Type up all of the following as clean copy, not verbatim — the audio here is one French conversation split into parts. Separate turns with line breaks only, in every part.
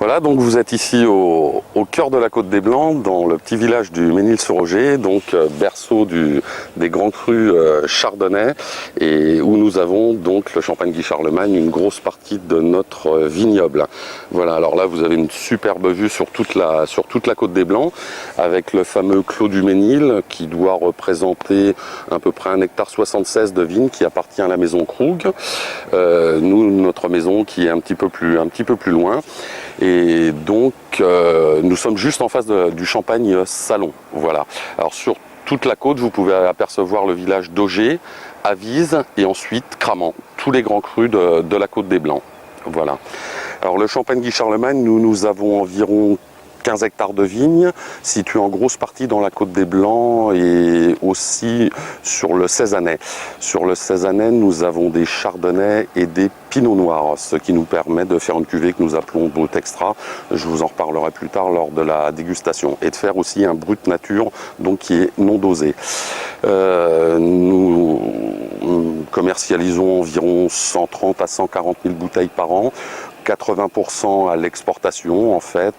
Voilà, donc vous êtes ici au cœur de la Côte des Blancs, dans le petit village du Mesnil-sur-Oger, donc berceau des grands crus chardonnay, et où nous avons donc le Champagne Guy Charlemagne, une grosse partie de notre vignoble. Voilà, alors là vous avez une superbe vue sur toute la Côte des Blancs, avec le fameux Clos du Mesnil, qui doit représenter à peu près 1,76 hectare de vigne qui appartient à la maison Krug. Nous, notre maison qui est un petit peu plus loin. Et donc, nous sommes juste en face du Champagne Salon. Voilà. Alors sur toute la côte, vous pouvez apercevoir le village d'Auger, Avise et ensuite Cramant, tous les grands crus de la Côte des Blancs. Voilà. Alors le Champagne Guy Charlemagne, nous avons environ 15 hectares de vignes, situés en grosse partie dans la Côte des Blancs et aussi sur le Cézannais. Sur le Cézannais, nous avons des chardonnays et des pinots noirs, ce qui nous permet de faire une cuvée que nous appelons Brut Extra. Je vous en reparlerai plus tard lors de la dégustation. Et de faire aussi un Brut Nature, donc qui est non dosé. Nous commercialisons environ 130 à 140 000 bouteilles par an. 80% à l'exportation en fait,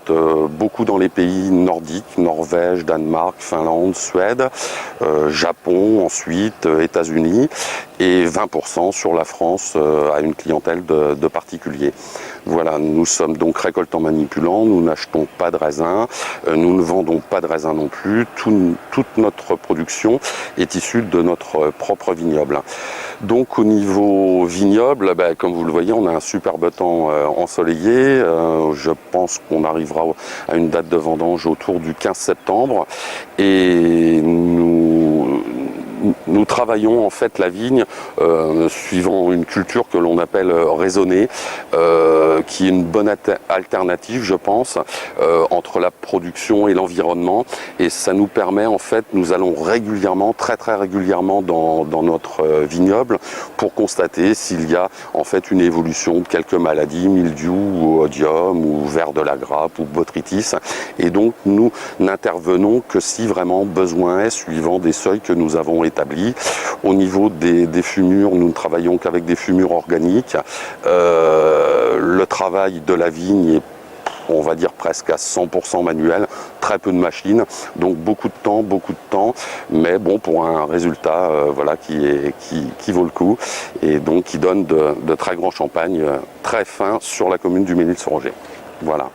beaucoup dans les pays nordiques, Norvège, Danemark, Finlande, Suède, Japon ensuite, États-Unis, et 20% sur la France à une clientèle de particuliers. Voilà, nous sommes donc récoltants manipulants, nous n'achetons pas de raisin, nous ne vendons pas de raisin non plus, toute notre production est issue de notre propre vignoble. Donc au niveau vignoble, comme vous le voyez, on a un superbe temps ensoleillé. Je pense qu'on arrivera à une date de vendange autour du 15 septembre. Et nous travaillons en fait la vigne suivant une culture que l'on appelle raisonnée, qui est une bonne alternative, je pense, entre la production et l'environnement. Et ça nous permet en fait, nous allons régulièrement, très régulièrement dans notre vignoble pour constater s'il y a en fait une évolution de quelques maladies, mildiou ou odium ou ver de la grappe ou botrytis. Et donc nous n'intervenons que si vraiment besoin est, suivant des seuils que nous avons établis. Au niveau des fumures, nous ne travaillons qu'avec des fumures organiques. Le travail de la vigne est, on va dire, presque à 100% manuel, très peu de machines, donc beaucoup de temps, mais bon, pour un résultat voilà, qui vaut le coup, et donc qui donne de très grands champagnes très fins sur la commune du Mesnil-sur-Oger. Voilà.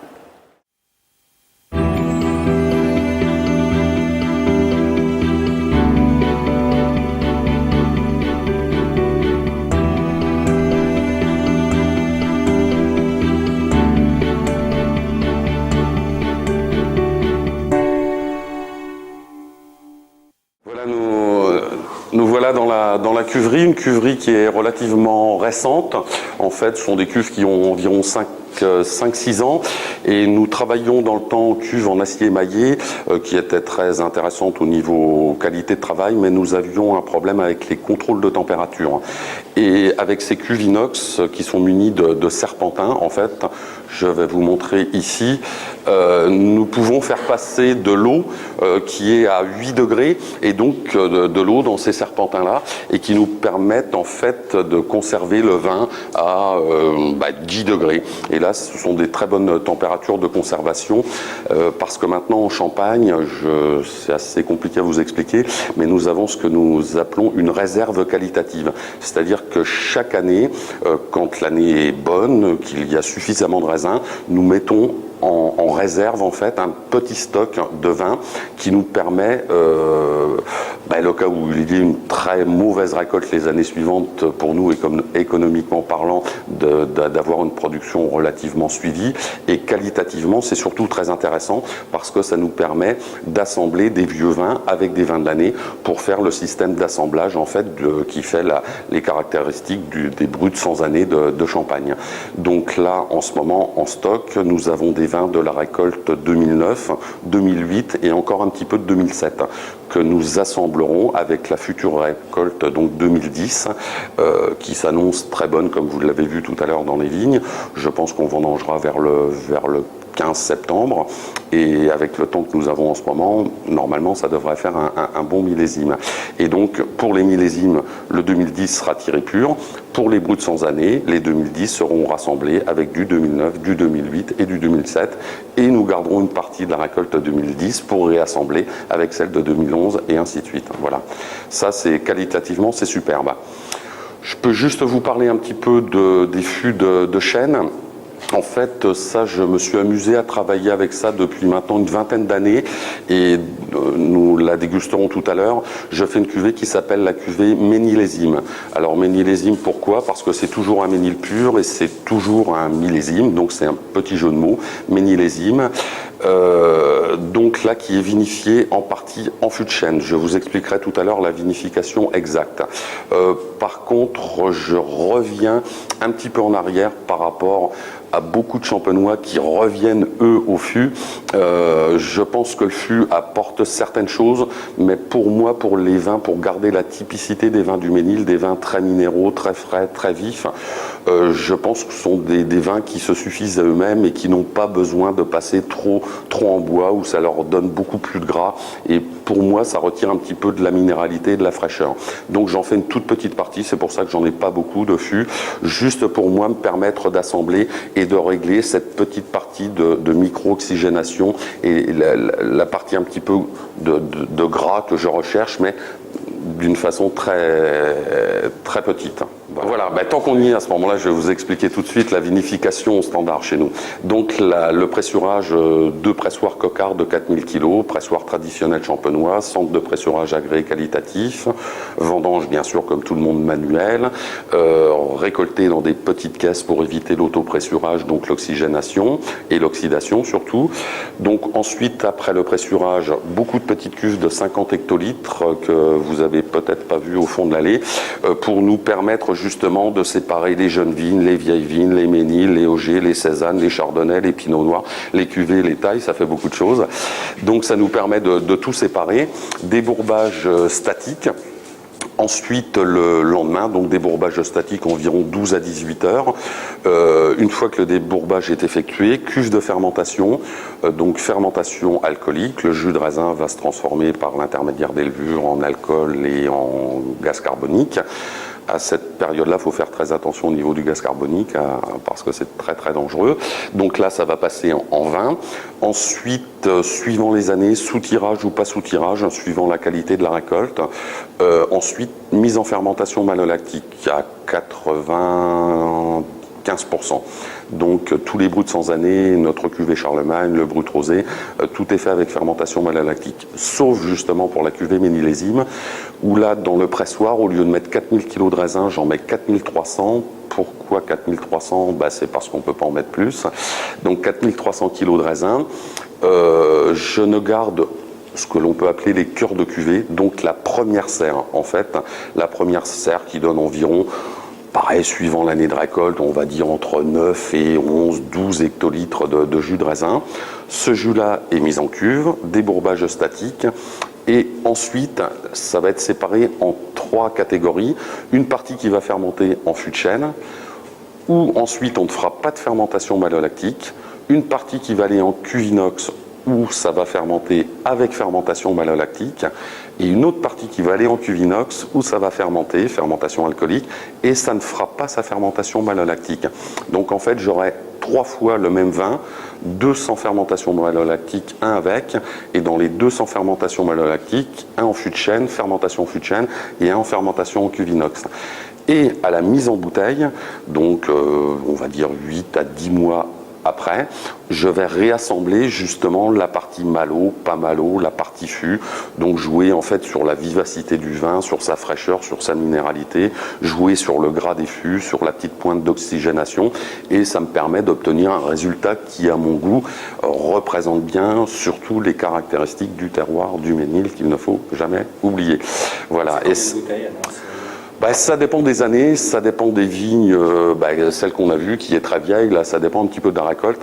Nous voilà dans la cuverie, une cuverie qui est relativement récente. En fait, ce sont des cuves qui ont environ 5-6 ans, et nous travaillons dans le temps aux cuves en acier émaillé qui étaient très intéressantes au niveau qualité de travail, mais nous avions un problème avec les contrôles de température. Et avec ces cuves inox qui sont munies de serpentins, en fait, je vais vous montrer ici, nous pouvons faire passer de l'eau qui est à 8 degrés, et donc de l'eau dans ces serpentins-là, et qui nous permettent en fait de conserver le vin à 10 degrés. Et là, ce sont des très bonnes températures de conservation, parce que maintenant en Champagne, c'est assez compliqué à vous expliquer, mais nous avons ce que nous appelons une réserve qualitative. C'est-à-dire que chaque année, quand l'année est bonne, qu'il y a suffisamment de raisins, nous mettons en réserve en fait un petit stock de vin qui nous permet, le cas où il y a une très mauvaise récolte les années suivantes, pour nous économiquement parlant, d'avoir une production relativement suivie, et qualitativement c'est surtout très intéressant parce que ça nous permet d'assembler des vieux vins avec des vins de l'année pour faire le système d'assemblage en fait qui fait les caractéristiques des bruts sans année de Champagne. Donc là en ce moment en stock nous avons des vins de la récolte 2009, 2008 et encore un petit peu de 2007 que nous assemblerons avec la future récolte donc 2010 qui s'annonce très bonne comme vous l'avez vu tout à l'heure dans les vignes. Je pense qu'on vendangera vers le 15 septembre, et avec le temps que nous avons en ce moment, normalement ça devrait faire un bon millésime. Et donc pour les millésimes, le 2010 sera tiré pur. Pour les bruts de 100 années, les 2010 seront rassemblés avec du 2009, du 2008 et du 2007, et nous garderons une partie de la récolte 2010 pour réassembler avec celle de 2011 et ainsi de suite. Voilà, ça c'est qualitativement c'est superbe. Je peux juste vous parler un petit peu des fûts de chêne. En fait, ça, je me suis amusé à travailler avec ça depuis maintenant une vingtaine d'années, et nous la dégusterons tout à l'heure. Je fais une cuvée qui s'appelle la cuvée ménillésime. Alors ménillésime, pourquoi? Parce que c'est toujours un ménil pur et c'est toujours un millésime, donc c'est un petit jeu de mots, ménillésime. Donc là, qui est vinifié en partie en fût de chêne. Je vous expliquerai tout à l'heure la vinification exacte. Par contre, je reviens un petit peu en arrière par rapport à beaucoup de champenois qui reviennent, eux, au fût. Je pense que le fût apporte certaines choses, mais pour moi, pour les vins, pour garder la typicité des vins du Ménil, des vins très minéraux, très frais, très vifs, je pense que ce sont des vins qui se suffisent à eux-mêmes et qui n'ont pas besoin de passer trop en bois, où ça leur donne beaucoup plus de gras. Et pour moi, ça retire un petit peu de la minéralité et de la fraîcheur. Donc j'en fais une toute petite partie, c'est pour ça que j'en ai pas beaucoup de fût, juste pour moi me permettre d'assembler et de régler cette petite partie de micro-oxygénation et la partie un petit peu de gras que je recherche, mais d'une façon très petite. Voilà, tant qu'on y est à ce moment-là, je vais vous expliquer tout de suite la vinification standard chez nous. Donc le pressurage, 2 pressoirs cocards de 4000 kg, pressoir traditionnel champenois, centre de pressurage agréé qualitatif, vendange bien sûr comme tout le monde manuel, récolté dans des petites caisses pour éviter l'autopressurage, donc l'oxygénation et l'oxydation surtout. Donc ensuite, après le pressurage, beaucoup de petites cuves de 50 hectolitres que vous avez peut-être pas vu au fond de l'allée, pour nous permettre justement de séparer les jeunes vignes, les vieilles vignes, les méniles, les augers, les cézanes, les chardonnays, les pinots noirs, les cuvées, les tailles, ça fait beaucoup de choses. Donc ça nous permet de tout séparer. Débourbage statique. Ensuite, le lendemain, donc débourbage statique environ 12 à 18 heures. Une fois que le débourbage est effectué, cuve de fermentation, donc fermentation alcoolique. Le jus de raisin va se transformer par l'intermédiaire des levures en alcool et en gaz carbonique. À cette période-là, il faut faire très attention au niveau du gaz carbonique parce que c'est très dangereux. Donc là, ça va passer en vin. Ensuite, suivant les années, sous-tirage ou pas sous-tirage, suivant la qualité de la récolte. Ensuite, mise en fermentation malolactique à 95%. Donc tous les bruts de 100 années, notre cuvée Charlemagne, le brut rosé, tout est fait avec fermentation malolactique, sauf justement pour la cuvée ménillésime, où là, dans le pressoir, au lieu de mettre 4000 kg de raisin, j'en mets 4300. Pourquoi 4300? C'est parce qu'on ne peut pas en mettre plus. Donc 4300 kg de raisin. Je ne garde ce que l'on peut appeler les cœurs de cuvée, donc la première serre, en fait. La première serre qui donne environ, pareil, suivant l'année de récolte, on va dire entre 9 et 11, 12 hectolitres de jus de raisin. Ce jus-là est mis en cuve, débourbage statique, et ensuite, ça va être séparé en 3 catégories. Une partie qui va fermenter en fût de chêne, où ensuite on ne fera pas de fermentation malolactique. Une partie qui va aller en cuve inox, où ça va fermenter avec fermentation malolactique, et une autre partie qui va aller en cuve inox, où ça va fermenter, fermentation alcoolique, et ça ne fera pas sa fermentation malolactique. Donc en fait, j'aurai 3 fois le même vin, 200 fermentations malolactiques, un avec, et dans les 200 fermentations malolactiques, un en fût de chêne, fermentation fût de chêne, et un en fermentation en cuve inox. Et à la mise en bouteille, donc on va dire 8 à 10 mois après, je vais réassembler justement la partie malo, pas malo, la partie fût, donc jouer en fait sur la vivacité du vin, sur sa fraîcheur, sur sa minéralité, jouer sur le gras des fûts, sur la petite pointe d'oxygénation, et ça me permet d'obtenir un résultat qui, à mon goût, représente bien surtout les caractéristiques du terroir du Ménil qu'il ne faut jamais oublier. Voilà. Ça dépend des années, ça dépend des vignes, celle qu'on a vue qui est très vieille, là ça dépend un petit peu de la récolte.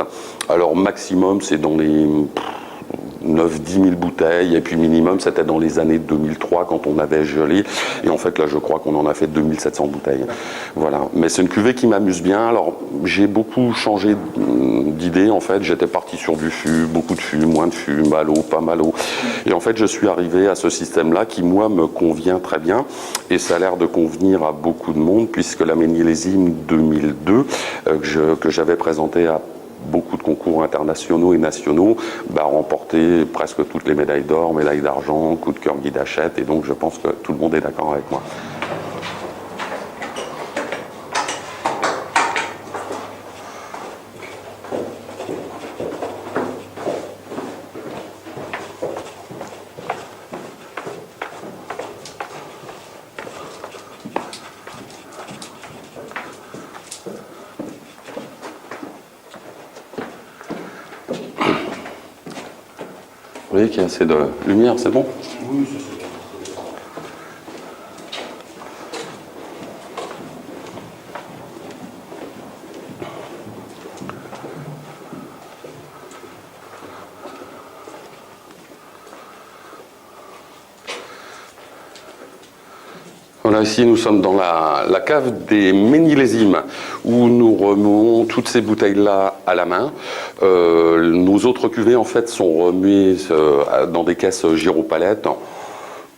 Alors maximum c'est dans les 9-10 000 bouteilles, et puis minimum, c'était dans les années 2003 quand on avait gelé. Et en fait, là, je crois qu'on en a fait 2700 bouteilles. Voilà. Mais c'est une cuvée qui m'amuse bien. Alors, j'ai beaucoup changé d'idée, en fait. J'étais parti sur du fût, beaucoup de fût, moins de fût, malo, pas malo. Et en fait, je suis arrivé à ce système-là qui, moi, me convient très bien. Et ça a l'air de convenir à beaucoup de monde, puisque la Ménilésime 2002, que j'avais présentée à beaucoup de concours internationaux et nationaux, a remporté presque toutes les médailles d'or, médailles d'argent, coup de cœur Guy d'Achette, et donc je pense que tout le monde est d'accord avec moi. Vous voyez qu'il y a assez de lumière, c'est bon? Oui, ça c'est bon. Voilà, ici nous sommes dans la cave des Ménilésimes, où nous remuons toutes ces bouteilles-là à la main. Nos autres cuvées en fait sont remuées dans des caisses gyropalettes.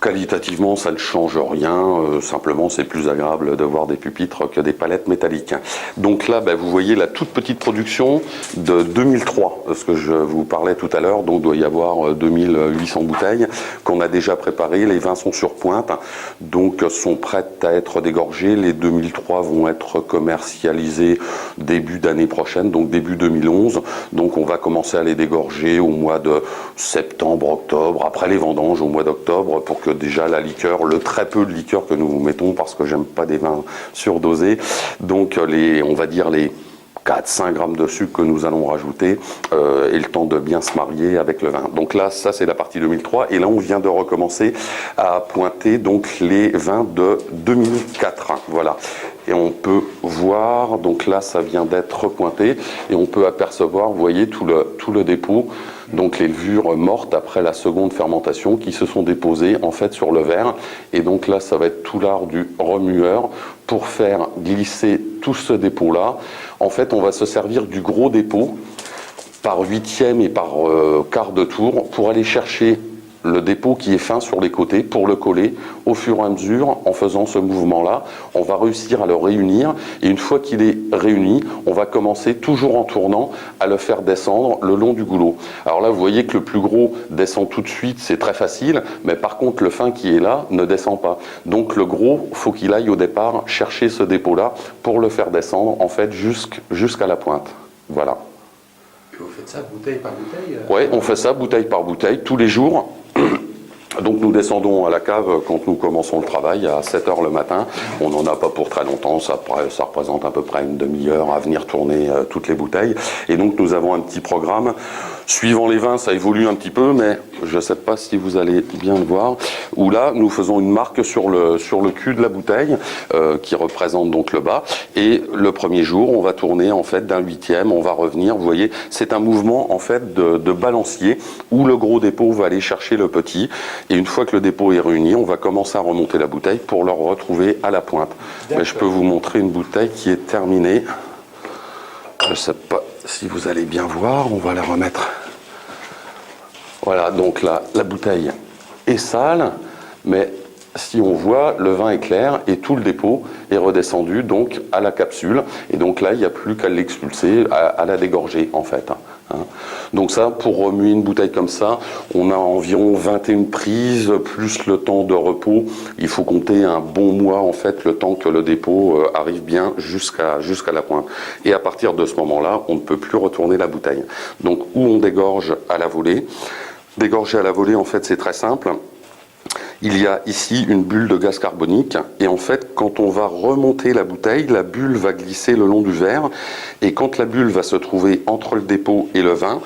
Qualitativement, ça ne change rien, simplement c'est plus agréable de voir des pupitres que des palettes métalliques. Donc là, vous voyez la toute petite production de 2003, ce que je vous parlais tout à l'heure, donc il doit y avoir 2800 bouteilles qu'on a déjà préparées, les vins sont sur pointe, donc sont prêtes à être dégorgées, les 2003 vont être commercialisées début d'année prochaine, donc début 2011, donc on va commencer à les dégorger au mois de septembre, octobre, après les vendanges au mois d'octobre, pour que déjà la liqueur, le très peu de liqueur que nous mettons, parce que j'aime pas des vins surdosés, donc on va dire les 4-5 grammes de sucre que nous allons rajouter et le temps de bien se marier avec le vin. Donc là, ça c'est la partie 2003 et là on vient de recommencer à pointer donc les vins de 2004. Voilà. Et on peut voir, donc là ça vient d'être pointé et on peut apercevoir, vous voyez, tout le dépôt, donc les levures mortes après la seconde fermentation qui se sont déposées en fait sur le verre. Et donc là ça va être tout l'art du remueur pour faire glisser tout ce dépôt-là. En fait, on va se servir du gros dépôt par huitième et par quart de tour pour aller chercher le dépôt qui est fin sur les côtés pour le coller au fur et à mesure. En faisant ce mouvement-là, on va réussir à le réunir et une fois qu'il est réuni, on va commencer toujours en tournant à le faire descendre le long du goulot. Alors là, vous voyez que le plus gros descend tout de suite, c'est très facile, mais par contre le fin qui est là ne descend pas. Donc le gros, faut qu'il aille au départ chercher ce dépôt-là pour le faire descendre en fait jusqu'à la pointe. Voilà.
Vous faites ça bouteille par bouteille?
Oui, on fait ça bouteille par bouteille tous les jours. Donc nous descendons à la cave quand nous commençons le travail à 7 h le matin. On n'en a pas pour très longtemps, ça représente à peu près une demi-heure à venir tourner toutes les bouteilles. Et donc nous avons un petit programme. Suivant les vins, ça évolue un petit peu, mais je ne sais pas si vous allez bien le voir, où là, nous faisons une marque sur le cul de la bouteille, qui représente donc le bas, et le premier jour, on va tourner en fait d'un huitième, on va revenir, vous voyez, c'est un mouvement en fait de balancier, où le gros dépôt va aller chercher le petit, et une fois que le dépôt est réuni, on va commencer à remonter la bouteille pour le retrouver à la pointe. Mais je peux vous montrer une bouteille qui est terminée. Je ne sais pas si vous allez bien voir, on va la remettre. Voilà, donc la bouteille est sale, mais si on voit, le vin est clair et tout le dépôt est redescendu donc à la capsule. Et donc là, il n'y a plus qu'à l'expulser, à la dégorger en fait. Donc ça, pour remuer une bouteille comme ça, on a environ 21 prises, plus le temps de repos. Il faut compter un bon mois en fait, le temps que le dépôt arrive bien jusqu'à la pointe. Et à partir de ce moment-là, on ne peut plus retourner la bouteille. Donc où on dégorge à la volée. Dégorger à la volée, en fait, c'est très simple. Il y a ici une bulle de gaz carbonique et en fait, quand on va remonter la bouteille, la bulle va glisser le long du verre et quand la bulle va se trouver entre le dépôt et le vin,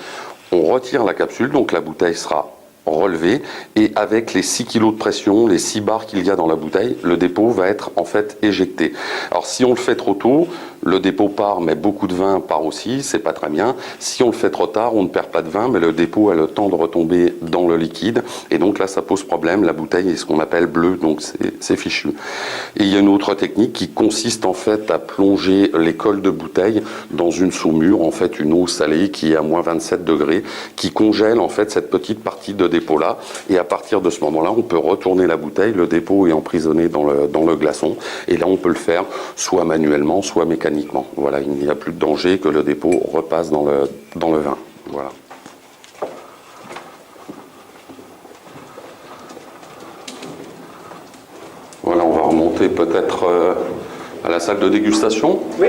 on retire la capsule, donc la bouteille sera relevée et avec les 6 kg de pression, les 6 bars qu'il y a dans la bouteille, le dépôt va être en fait éjecté. Alors si on le fait trop tôt, le dépôt part, mais beaucoup de vin part aussi, c'est pas très bien. Si on le fait trop tard, on ne perd pas de vin, mais le dépôt a le temps de retomber dans le liquide, et donc là ça pose problème, la bouteille est ce qu'on appelle bleue, donc c'est fichu. Et il y a une autre technique qui consiste en fait à plonger les cols de bouteille dans une saumure, en fait une eau salée qui est à moins 27 degrés, qui congèle en fait cette petite partie de dépôt là, et à partir de ce moment-là, on peut retourner la bouteille, le dépôt est emprisonné dans le glaçon, et là on peut le faire soit manuellement, soit mécaniquement. Voilà, il n'y a plus de danger que le dépôt repasse dans le vin. Voilà. Voilà, on va remonter peut-être à la salle de dégustation.
Oui.